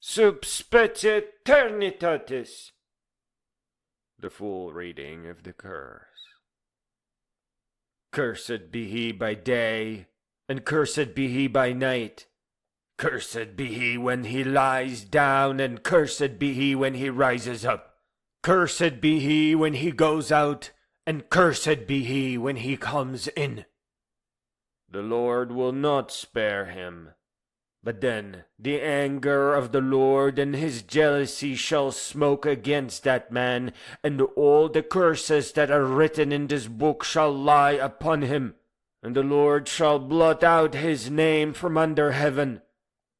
Specie Aeternitatis. The full reading of the curse. Cursed be he by day, and cursed be he by night. Cursed be he when he lies down, and cursed be he when he rises up. Cursed be he when he goes out, and cursed be he when he comes in. The Lord will not spare him. But then the anger of the Lord and his jealousy shall smoke against that man, and all the curses that are written in this book shall lie upon him. And the Lord shall blot out his name from under heaven.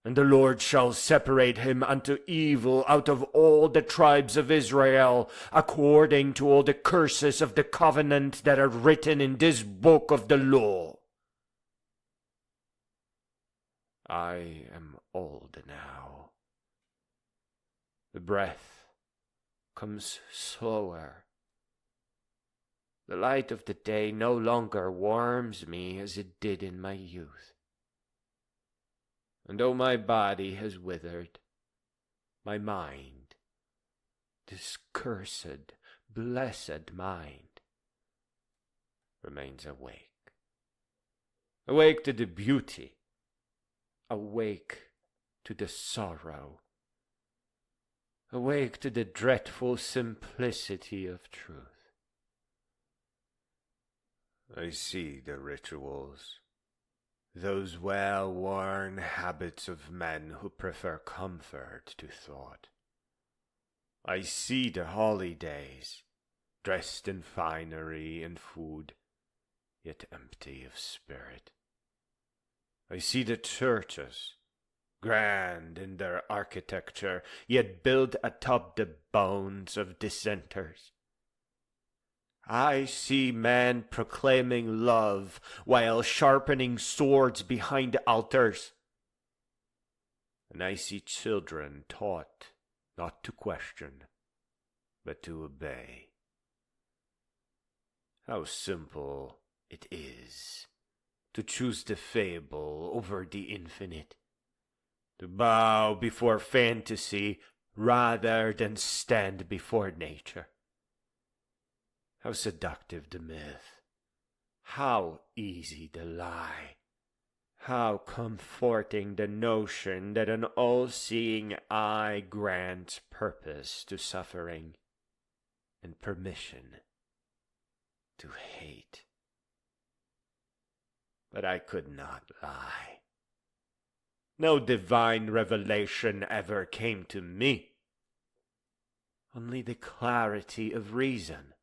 And the Lord shall separate him unto evil out of all the tribes of Israel, according to all the curses of the covenant that are written in this book of the law. I am old now. The breath comes slower. The light of the day no longer warms me as it did in my youth. And though my body has withered, my mind, this cursed, blessed mind, remains awake. Awake to the beauty, awake to the sorrow, awake to the dreadful simplicity of truth. I see the rituals, those well-worn habits of men who prefer comfort to thought. I see the holidays, dressed in finery and food, yet empty of spirit. I see the churches, grand in their architecture, yet built atop the bones of dissenters. I see men proclaiming love while sharpening swords behind altars. And I see children taught not to question, but to obey. How simple it is to choose the fable over the infinite, to bow before fantasy rather than stand before nature. How seductive the myth, how easy the lie, how comforting the notion that an all-seeing eye grants purpose to suffering and permission to hate. But I could not lie. No divine revelation ever came to me. Only the clarity of reason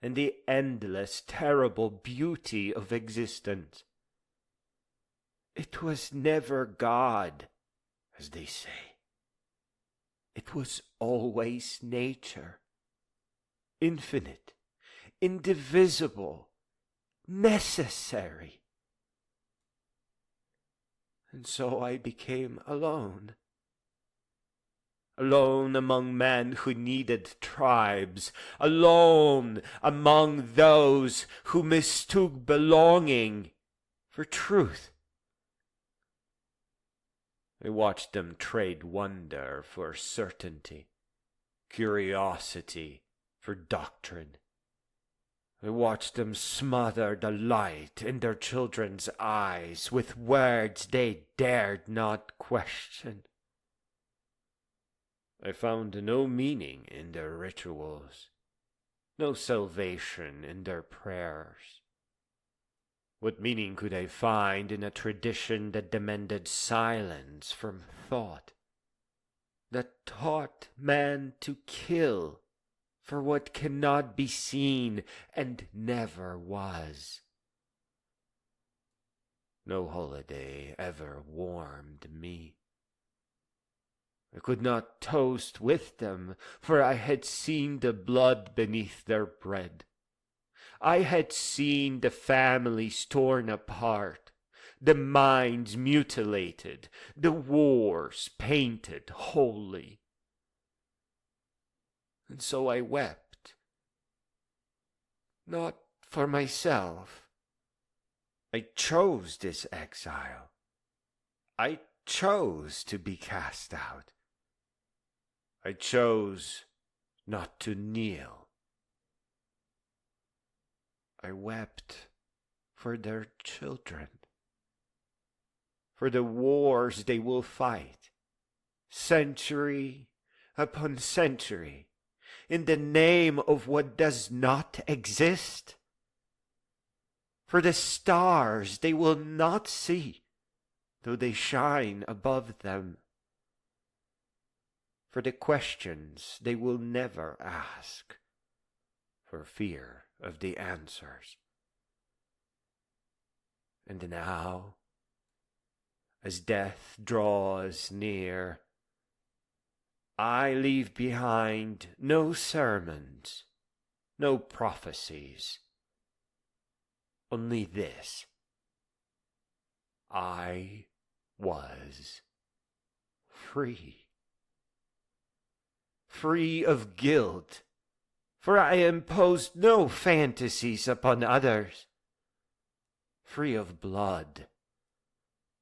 and the endless, terrible beauty of existence. It was never God, as they say. It was always nature, infinite, indivisible, necessary. And so I became alone. Alone among men who needed tribes. Alone among those who mistook belonging for truth. I watched them trade wonder for certainty, curiosity for doctrine. I watched them smother the light in their children's eyes with words they dared not question. I found no meaning in their rituals, no salvation in their prayers. What meaning could I find in a tradition that demanded silence from thought, that taught man to kill for what cannot be seen and never was? No holiday ever warmed me. I could not toast with them, for I had seen the blood beneath their bread. I had seen the families torn apart, the minds mutilated, the wars painted holy. And so I wept, not for myself. I chose this exile. I chose to be cast out. I chose not to kneel. I wept for their children, for the wars they will fight, century upon century, in the name of what does not exist, for the stars they will not see, though they shine above them, for the questions they will never ask, for fear of the answers. And now, as death draws near, I leave behind no sermons, no prophecies, only this: I was free. Free of guilt, for I imposed no fantasies upon others. Free of blood,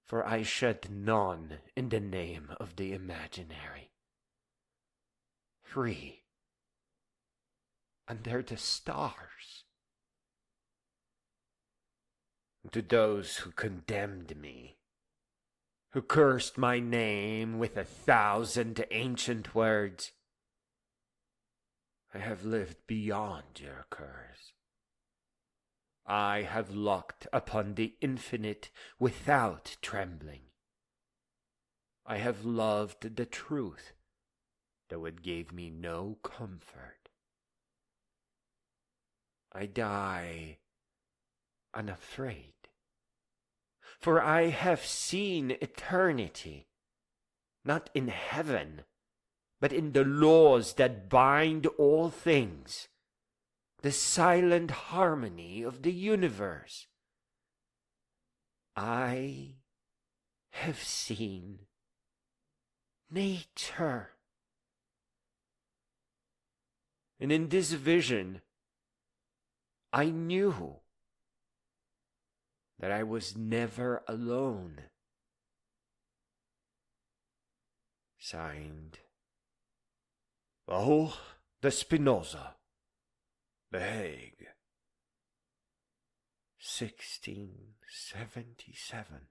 for I shed none in the name of the imaginary. Free under the stars. To those who condemned me, who cursed my name with 1,000 ancient words, I have lived beyond your curse. I have looked upon the infinite without trembling. I have loved the truth, though it gave me no comfort. I die unafraid, for I have seen eternity, not in heaven, but in the laws that bind all things, the silent harmony of the universe. I have seen nature. And in this vision, I knew that I was never alone. Signed, Raoul de Spinoza, The Hague, 1677.